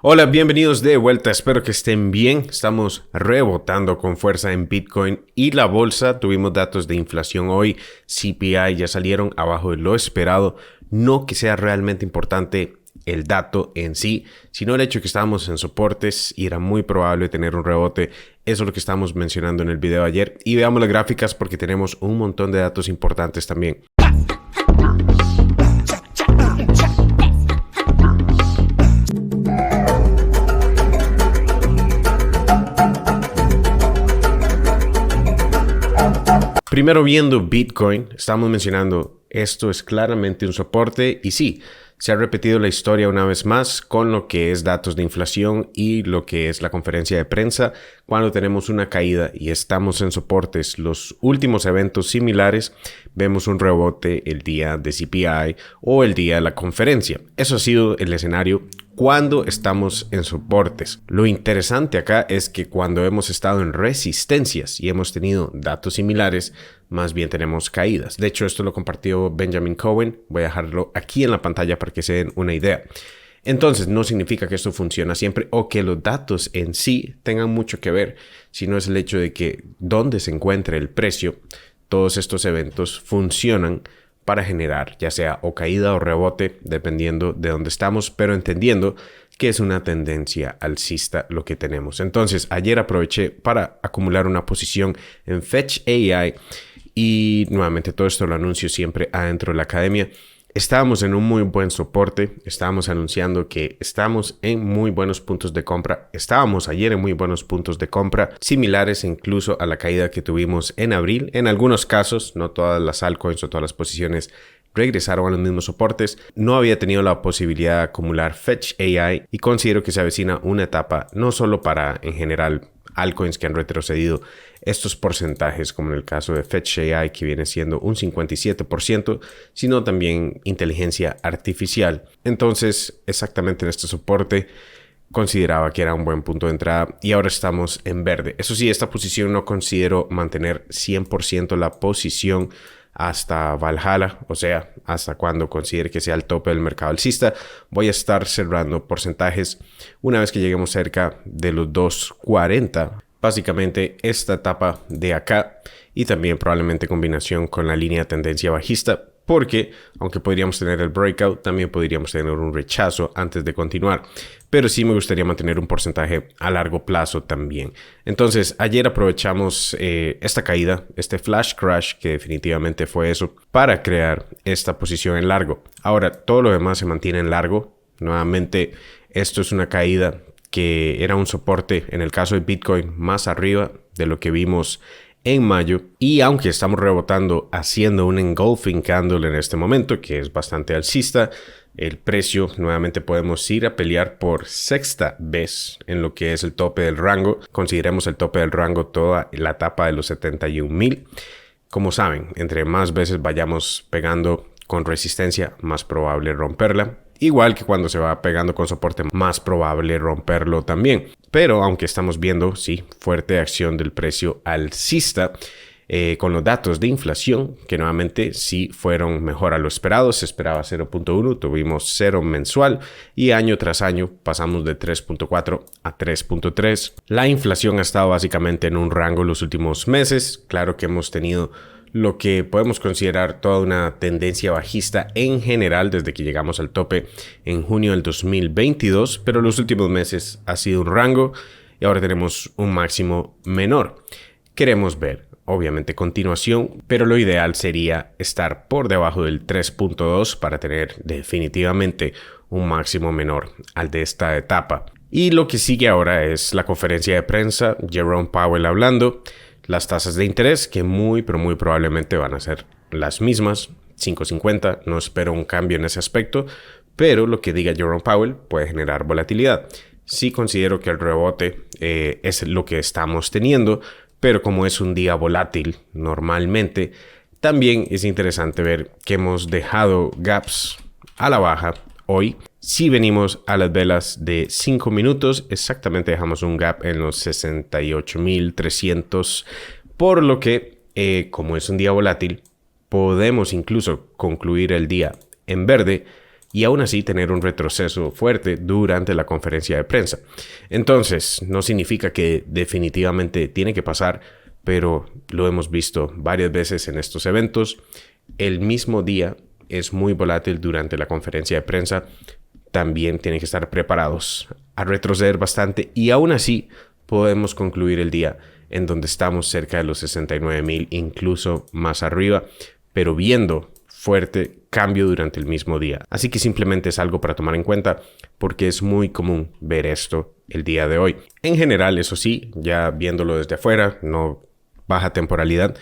Hola, bienvenidos de vuelta, espero que estén bien. Estamos rebotando con fuerza en Bitcoin y la bolsa. Tuvimos datos de inflación hoy, CPI ya salieron abajo de lo esperado. No que sea realmente importante el dato en sí, sino el hecho de que estábamos en soportes y era muy probable tener un rebote. Eso es lo que estamos mencionando en el video de ayer. Y veamos las gráficas porque tenemos un montón de datos importantes también. Primero viendo Bitcoin, estamos mencionando esto es claramente un soporte y sí, se ha repetido la historia una vez más con lo que es datos de inflación y lo que es la conferencia de prensa. Cuando tenemos una caída y estamos en soportes, los últimos eventos similares, vemos un rebote el día de CPI o el día de la conferencia. Eso ha sido el escenario cuando estamos en soportes. Lo interesante acá es que cuando hemos estado en resistencias y hemos tenido datos similares, más bien tenemos caídas. De hecho, esto lo compartió Benjamin Cohen. Voy a dejarlo aquí en la pantalla para que se den una idea. Entonces, no significa que esto funciona siempre o que los datos en sí tengan mucho que ver, sino es el hecho de que donde se encuentre el precio, todos estos eventos funcionan para generar ya sea o caída o rebote, dependiendo de dónde estamos, pero entendiendo que es una tendencia alcista lo que tenemos. Entonces, ayer aproveché para acumular una posición en Fetch AI y nuevamente todo esto lo anuncio siempre adentro de la academia. Estábamos en un muy buen soporte, estábamos anunciando que estamos en muy buenos puntos de compra, estábamos ayer en muy buenos puntos de compra, similares incluso a la caída que tuvimos en abril. En algunos casos, no todas las altcoins o todas las posiciones regresaron a los mismos soportes. No había tenido la posibilidad de acumular Fetch AI y considero que se avecina una etapa no solo para en general altcoins que han retrocedido estos porcentajes, como en el caso de Fetch AI, que viene siendo un 57%, sino también inteligencia artificial. Entonces, exactamente en este soporte, consideraba que era un buen punto de entrada y ahora estamos en verde. Eso sí, esta posición no considero mantener 100% la posición hasta Valhalla, o sea, hasta cuando considere que sea el tope del mercado alcista. Voy a estar cerrando porcentajes una vez que lleguemos cerca de los 240. Básicamente esta etapa de acá y también probablemente combinación con la línea de tendencia bajista, porque aunque podríamos tener el breakout, también podríamos tener un rechazo antes de continuar. Pero sí me gustaría mantener un porcentaje a largo plazo también. Entonces, ayer aprovechamos esta caída, este flash crash, que definitivamente fue eso, para crear esta posición en largo. Ahora, todo lo demás se mantiene en largo. Nuevamente, esto es una caída que era un soporte, en el caso de Bitcoin, más arriba de lo que vimos en mayo, y aunque estamos rebotando haciendo un engulfing candle en este momento que es bastante alcista, el precio nuevamente podemos ir a pelear por sexta vez en lo que es el tope del rango. Consideremos el tope del rango toda la etapa de los 71,000. Como saben, entre más veces vayamos pegando con resistencia, más probable romperla. Igual que cuando se va pegando con soporte, más probable romperlo también. Pero aunque estamos viendo, sí, fuerte acción del precio alcista con los datos de inflación, que nuevamente sí fueron mejor a lo esperado. Se esperaba 0.1, tuvimos 0 mensual y año tras año pasamos de 3.4 a 3.3. La inflación ha estado básicamente en un rango los últimos meses. Claro que hemos tenido lo que podemos considerar toda una tendencia bajista en general desde que llegamos al tope en junio del 2022, pero los últimos meses ha sido un rango y ahora tenemos un máximo menor. Queremos ver, obviamente, continuación, pero lo ideal sería estar por debajo del 3.2 para tener definitivamente un máximo menor al de esta etapa. Y lo que sigue ahora es la conferencia de prensa, Jerome Powell hablando. Las tasas de interés que muy probablemente van a ser las mismas, 5.50, no espero un cambio en ese aspecto, pero lo que diga Jerome Powell puede generar volatilidad. Sí considero que el rebote es lo que estamos teniendo, pero como es un día volátil normalmente, también es interesante ver que hemos dejado gaps a la baja hoy. Si venimos a las velas de 5 minutos, exactamente dejamos un gap en los 68,300, por lo que, como es un día volátil, podemos incluso concluir el día en verde, y aún así tener un retroceso fuerte durante la conferencia de prensa. Entonces, no significa que definitivamente tiene que pasar, pero lo hemos visto varias veces en estos eventos. El mismo día es muy volátil durante la conferencia de prensa. También tienen que estar preparados a retroceder bastante y aún así podemos concluir el día en donde estamos cerca de los 69,000, incluso más arriba, pero viendo fuerte cambio durante el mismo día. Así que simplemente es algo para tomar en cuenta porque es muy común ver esto el día de hoy. En general, eso sí, ya viéndolo desde afuera, no baja temporalidad,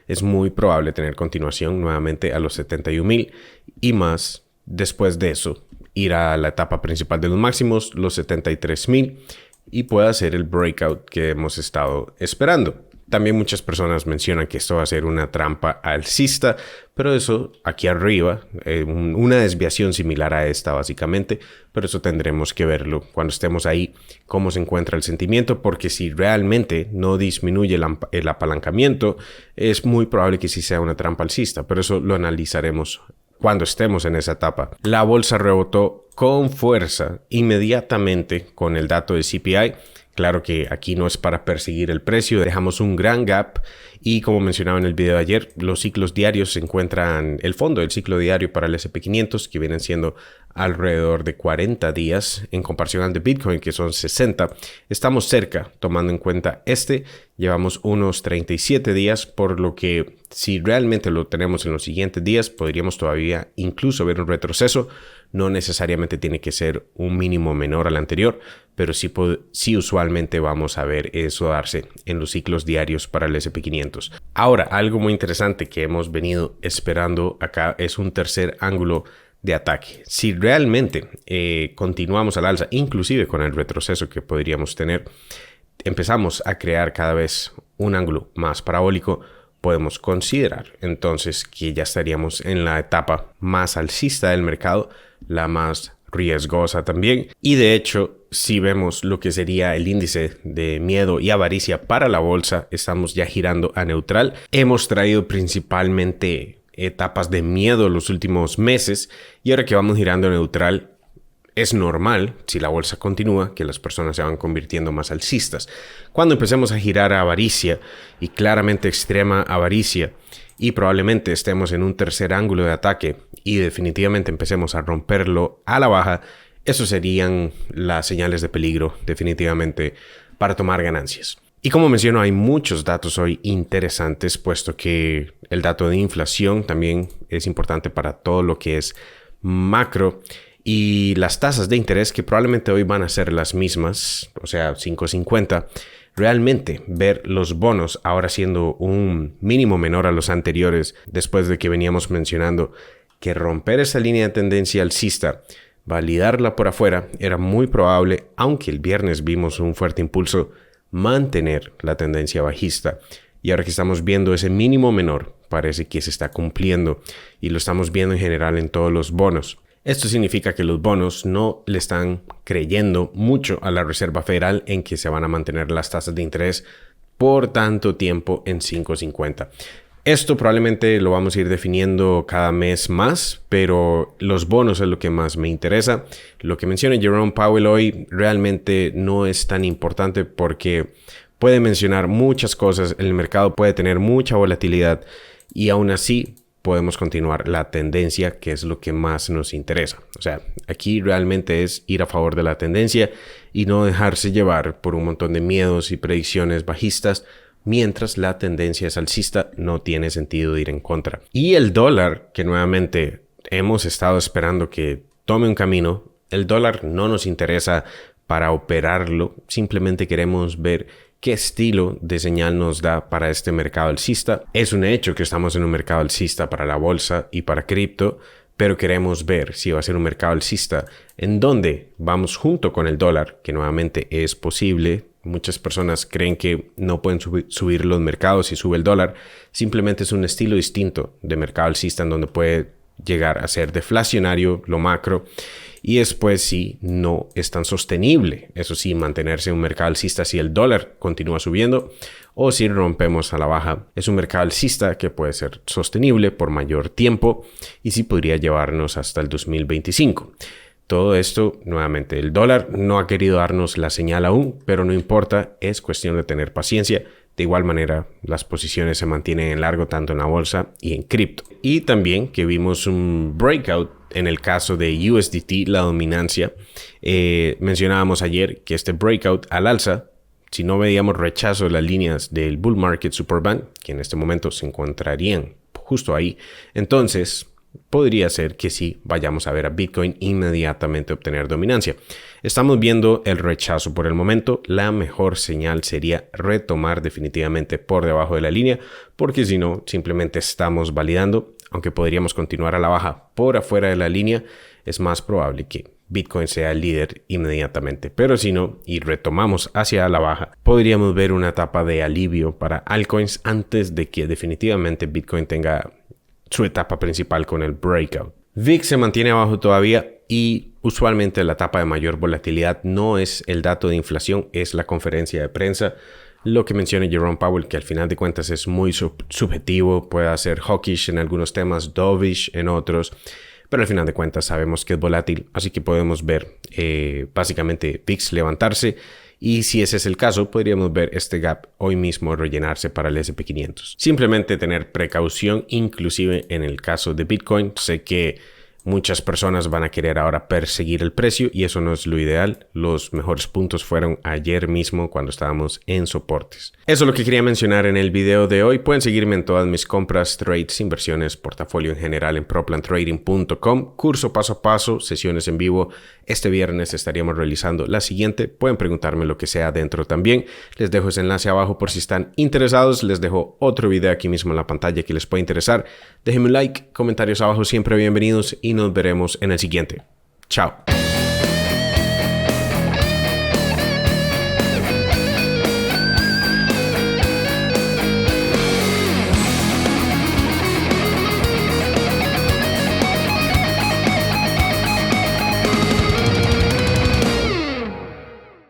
es muy probable tener continuación nuevamente a los 71,000 y más después de eso ir a la etapa principal de los máximos, los 73,000 y pueda ser el breakout que hemos estado esperando. También muchas personas mencionan que esto va a ser una trampa alcista, pero eso aquí arriba, una desviación similar a esta básicamente, pero eso tendremos que verlo cuando estemos ahí, cómo se encuentra el sentimiento, porque si realmente no disminuye el apalancamiento, es muy probable que sí sea una trampa alcista, pero eso lo analizaremos cuando estemos en esa etapa. La bolsa rebotó con fuerza inmediatamente con el dato de CPI. Claro que aquí no es para perseguir el precio, dejamos un gran gap y como mencionaba en el video de ayer, los ciclos diarios se encuentran, el fondo del ciclo diario para el S&P 500 que vienen siendo alrededor de 40 días en comparación al de Bitcoin que son 60. Estamos cerca tomando en cuenta llevamos unos 37 días, por lo que si realmente lo tenemos en los siguientes días podríamos todavía incluso ver un retroceso. No necesariamente tiene que ser un mínimo menor al anterior, pero sí usualmente vamos a ver eso darse en los ciclos diarios para el S&P 500. Ahora, algo muy interesante que hemos venido esperando acá es un tercer ángulo de ataque. Si realmente continuamos al alza, inclusive con el retroceso que podríamos tener, empezamos a crear cada vez un ángulo más parabólico, podemos considerar entonces que ya estaríamos en la etapa más alcista del mercado, la más riesgosa también. Y de hecho, si vemos lo que sería el índice de miedo y avaricia para la bolsa, estamos ya girando a neutral. Hemos traído principalmente etapas de miedo los últimos meses y ahora que vamos girando a neutral, es normal, si la bolsa continúa, que las personas se van convirtiendo más alcistas. Cuando empecemos a girar a avaricia, y claramente extrema avaricia, y probablemente estemos en un tercer ángulo de ataque, y definitivamente empecemos a romperlo a la baja, esos serían las señales de peligro, definitivamente, para tomar ganancias. Y como menciono, hay muchos datos hoy interesantes, puesto que el dato de inflación también es importante para todo lo que es macro. Y las tasas de interés que probablemente hoy van a ser las mismas, o sea, 5.50, realmente ver los bonos ahora siendo un mínimo menor a los anteriores, después de que veníamos mencionando que romper esa línea de tendencia alcista, validarla por afuera, era muy probable, aunque el viernes vimos un fuerte impulso, mantener la tendencia bajista. Y ahora que estamos viendo ese mínimo menor, parece que se está cumpliendo y lo estamos viendo en general en todos los bonos. Esto significa que los bonos no le están creyendo mucho a la Reserva Federal en que se van a mantener las tasas de interés por tanto tiempo en 5.50. Esto probablemente lo vamos a ir definiendo cada mes más, pero los bonos es lo que más me interesa. Lo que menciona Jerome Powell hoy realmente no es tan importante porque puede mencionar muchas cosas, el mercado puede tener mucha volatilidad y aún así podemos continuar la tendencia, que es lo que más nos interesa. O sea, aquí realmente es ir a favor de la tendencia y no dejarse llevar por un montón de miedos y predicciones bajistas, mientras la tendencia es alcista, no tiene sentido de ir en contra. Y el dólar, que nuevamente hemos estado esperando que tome un camino, el dólar no nos interesa para operarlo, simplemente queremos ver qué estilo de señal nos da para este mercado alcista. Es un hecho que estamos en un mercado alcista para la bolsa y para cripto, pero queremos ver si va a ser un mercado alcista en donde vamos junto con el dólar, que nuevamente es posible. Muchas personas creen que no pueden subir los mercados si sube el dólar. Simplemente es un estilo distinto de mercado alcista en donde puede llegar a ser deflacionario lo macro y después si no es tan sostenible, eso sí, mantenerse en un mercado alcista si el dólar continúa subiendo o si rompemos a la baja. Es un mercado alcista que puede ser sostenible por mayor tiempo y sí podría llevarnos hasta el 2025. Todo esto, nuevamente, el dólar no ha querido darnos la señal aún, pero no importa, es cuestión de tener paciencia. De igual manera, las posiciones se mantienen en largo tanto en la bolsa y en cripto. Y también que vimos un breakout en el caso de USDT, la dominancia. Mencionábamos ayer que este breakout al alza, si no veíamos rechazo de las líneas del bull market superband, que en este momento se encontrarían justo ahí, entonces podría ser que sí vayamos a ver a Bitcoin inmediatamente obtener dominancia. Estamos viendo el rechazo por el momento. La mejor señal sería retomar definitivamente por debajo de la línea, porque si no, simplemente estamos validando. Aunque podríamos continuar a la baja por afuera de la línea, es más probable que Bitcoin sea el líder inmediatamente. Pero si no, y retomamos hacia la baja, podríamos ver una etapa de alivio para altcoins antes de que definitivamente Bitcoin tenga su etapa principal con el breakout. VIX se mantiene abajo todavía y usualmente la etapa de mayor volatilidad no es el dato de inflación, es la conferencia de prensa. Lo que menciona Jerome Powell, que al final de cuentas es muy subjetivo, puede ser hawkish en algunos temas, dovish en otros, pero al final de cuentas sabemos que es volátil, así que podemos ver básicamente VIX levantarse. Y si ese es el caso, podríamos ver este gap hoy mismo rellenarse para el S&P500. Simplemente tener precaución, inclusive en el caso de Bitcoin. Sé que muchas personas van a querer ahora perseguir el precio y eso no es lo ideal. Los mejores puntos fueron ayer mismo cuando estábamos en soportes. Eso es lo que quería mencionar en el video de hoy. Pueden seguirme en todas mis compras, trades, inversiones, portafolio en general en proplantrading.com. Curso paso a paso, sesiones en vivo. Este viernes estaríamos realizando la siguiente. Pueden preguntarme lo que sea dentro también. Les dejo ese enlace abajo por si están interesados. Les dejo otro video aquí mismo en la pantalla que les puede interesar. Déjenme un like, comentarios abajo siempre bienvenidos y nos veremos en el siguiente. Chao.